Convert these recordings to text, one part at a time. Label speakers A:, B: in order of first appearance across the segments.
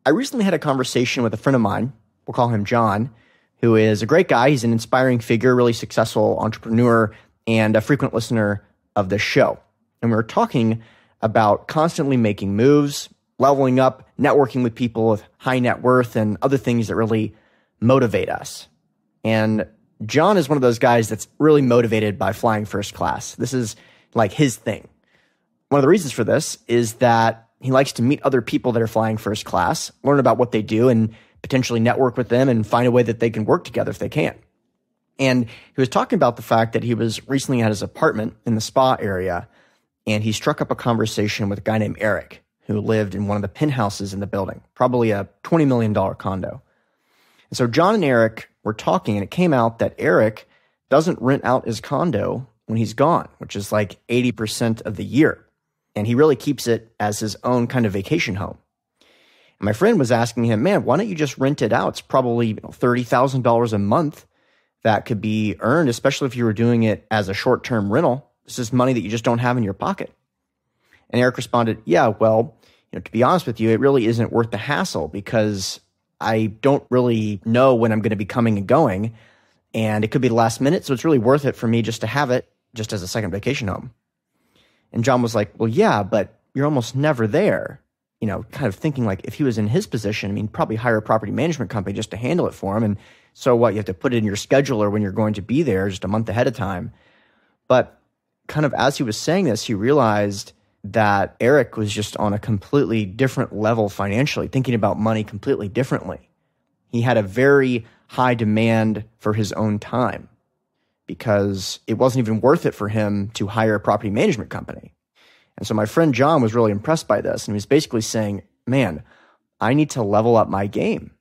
A: I recently had a conversation with a friend of mine, we'll call him John, who is a great guy. He's an inspiring figure, really successful entrepreneur, and a frequent listener of this show. And we were talking about constantly making moves, leveling up, networking with people with high net worth, and other things that really motivate us. And John is one of those guys that's really motivated by flying first class. This is like his thing. One of the reasons for this is that he likes to meet other people that are flying first class, learn about what they do, and potentially network with them and find a way that they can work together if they can. And he was talking about the fact that he was recently at his apartment in the spa area, and he struck up a conversation with a guy named Eric, who lived in one of the penthouses in the building, probably a $20 million condo. And so John and Eric were talking, and it came out that Eric doesn't rent out his condo when he's gone, which is like 80% of the year. And he really keeps it as his own kind of vacation home. And my friend was asking him, man, why don't you just rent it out? It's probably $30,000 a month that could be earned, especially if you were doing it as a short-term rental. This is money that you just don't have in your pocket. And Eric responded, yeah, well, to be honest with you, it really isn't worth the hassle because I don't really know when I'm going to be coming and going, and it could be the last minute, so it's really worth it for me just to have it just as a second vacation home. And John was like, well, yeah, but you're almost never there. Kind of thinking like if he was in his position, probably hire a property management company just to handle it for him. And so what, you have to put it in your scheduler when you're going to be there just a month ahead of time. But kind of as he was saying this, he realized that Eric was just on a completely different level financially, thinking about money completely differently. He had a very high demand for his own time because it wasn't even worth it for him to hire a property management company. And so my friend John was really impressed by this, and he was basically saying, man, I need to level up my game.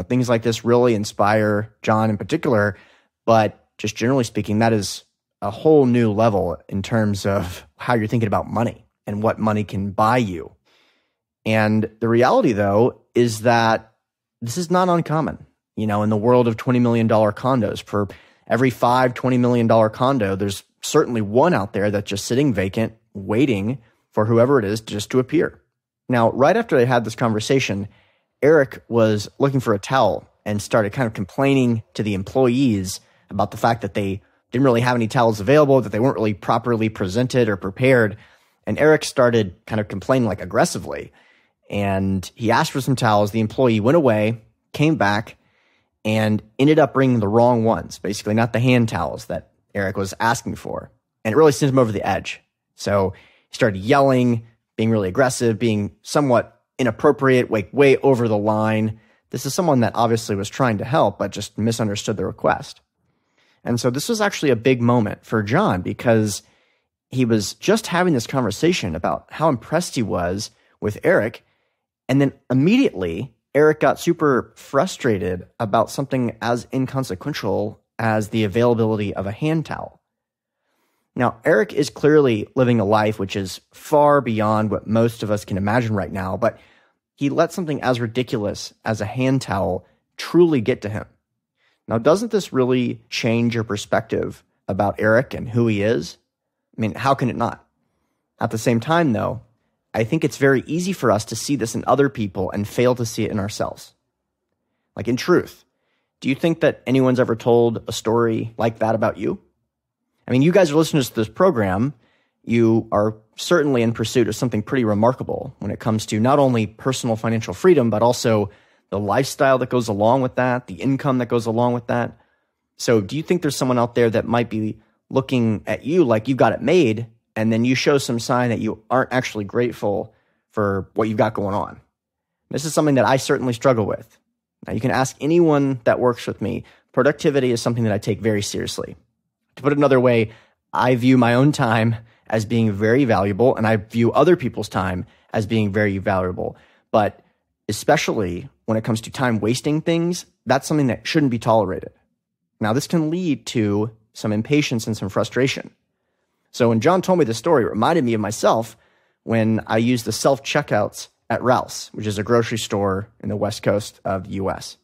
A: Things like this really inspire John in particular, but just generally speaking, that is a whole new level in terms of how you're thinking about money and what money can buy you. And the reality, though, is that this is not uncommon. In the world of $20 million condos, for every $20 million condo, there's certainly one out there that's just sitting vacant, waiting for whoever it is just to appear. Now, right after I had this conversation, Eric was looking for a towel and started kind of complaining to the employees about the fact that they didn't really have any towels available, that they weren't really properly presented or prepared. And Eric started kind of complaining like aggressively. And he asked for some towels. The employee went away, came back, and ended up bringing the wrong ones, basically not the hand towels that Eric was asking for. And it really sent him over the edge. So he started yelling, being really aggressive, being somewhat inappropriate, way over the line. This is someone that obviously was trying to help, but just misunderstood the request. And so this was actually a big moment for John because he was just having this conversation about how impressed he was with Eric. And then immediately, Eric got super frustrated about something as inconsequential as the availability of a hand towel. Now, Eric is clearly living a life which is far beyond what most of us can imagine right now, but he let something as ridiculous as a hand towel truly get to him. Now, doesn't this really change your perspective about Eric and who he is? How can it not? At the same time, though, I think it's very easy for us to see this in other people and fail to see it in ourselves. Like in truth, do you think that anyone's ever told a story like that about you? You guys are listeners to this program. You are certainly in pursuit of something pretty remarkable when it comes to not only personal financial freedom, but also the lifestyle that goes along with that, the income that goes along with that. So do you think there's someone out there that might be looking at you like you've got it made, and then you show some sign that you aren't actually grateful for what you've got going on? This is something that I certainly struggle with. Now, you can ask anyone that works with me. Productivity is something that I take very seriously. To put it another way, I view my own time as being very valuable, and I view other people's time as being very valuable. But especially when it comes to time wasting things, that's something that shouldn't be tolerated. Now, this can lead to some impatience and some frustration. So when John told me this story, it reminded me of myself when I used the self-checkouts at Ralph's, which is a grocery store in the West Coast of the US.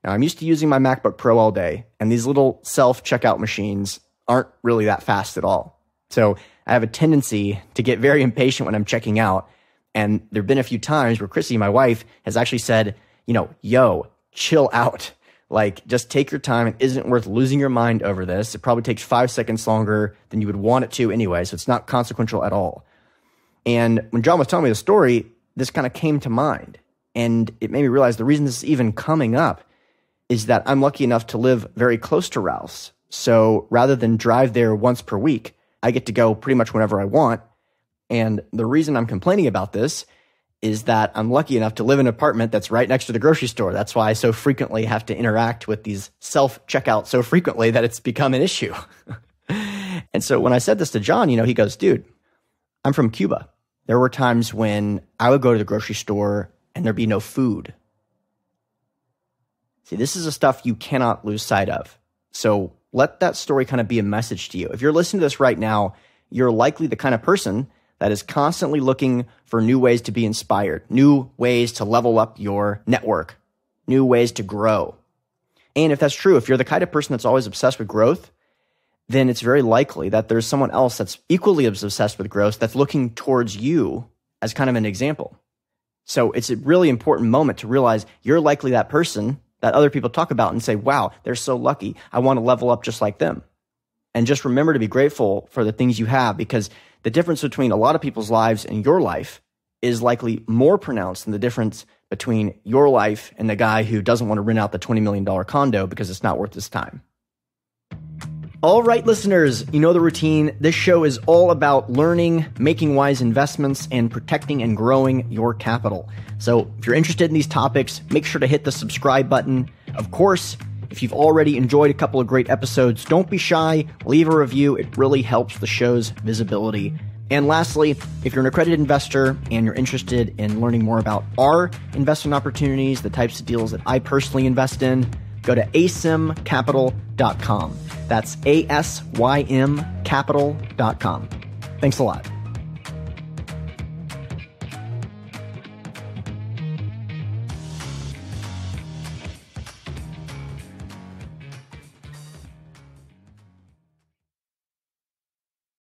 A: Now, I'm used to using my MacBook Pro all day, and these little self-checkout machines aren't really that fast at all. So I have a tendency to get very impatient when I'm checking out, And there have been a few times where Chrissy, my wife, has actually said, yo, chill out. Like, just take your time. It isn't worth losing your mind over this. It probably takes 5 seconds longer than you would want it to anyway, so it's not consequential at all. And when John was telling me the story, this kind of came to mind. And it made me realize the reason this is even coming up is that I'm lucky enough to live very close to Rouse. So rather than drive there once per week, I get to go pretty much whenever I want. And the reason I'm complaining about this is that I'm lucky enough to live in an apartment that's right next to the grocery store. That's why I so frequently have to interact with these self-checkouts so frequently that it's become an issue. And so when I said this to John, he goes, dude, I'm from Cuba. There were times when I would go to the grocery store and there'd be no food. See, this is the stuff you cannot lose sight of. So let that story kind of be a message to you. If you're listening to this right now, you're likely the kind of person that is constantly looking for new ways to be inspired, new ways to level up your network, new ways to grow. And if that's true, if you're the kind of person that's always obsessed with growth, then it's very likely that there's someone else that's equally as obsessed with growth that's looking towards you as kind of an example. So it's a really important moment to realize you're likely that person that other people talk about and say, wow, they're so lucky. I want to level up just like them. And just remember to be grateful for the things you have, because the difference between a lot of people's lives and your life is likely more pronounced than the difference between your life and the guy who doesn't want to rent out the $20 million condo because it's not worth his time. All right, listeners, you know the routine. This show is all about learning, making wise investments, and protecting and growing your capital. So if you're interested in these topics, make sure to hit the subscribe button. Of course, if you've already enjoyed a couple of great episodes, don't be shy. Leave a review. It really helps the show's visibility. And lastly, if you're an accredited investor and you're interested in learning more about our investment opportunities, the types of deals that I personally invest in, go to asymcapital.com. That's ASYMcapital.com. Thanks a lot.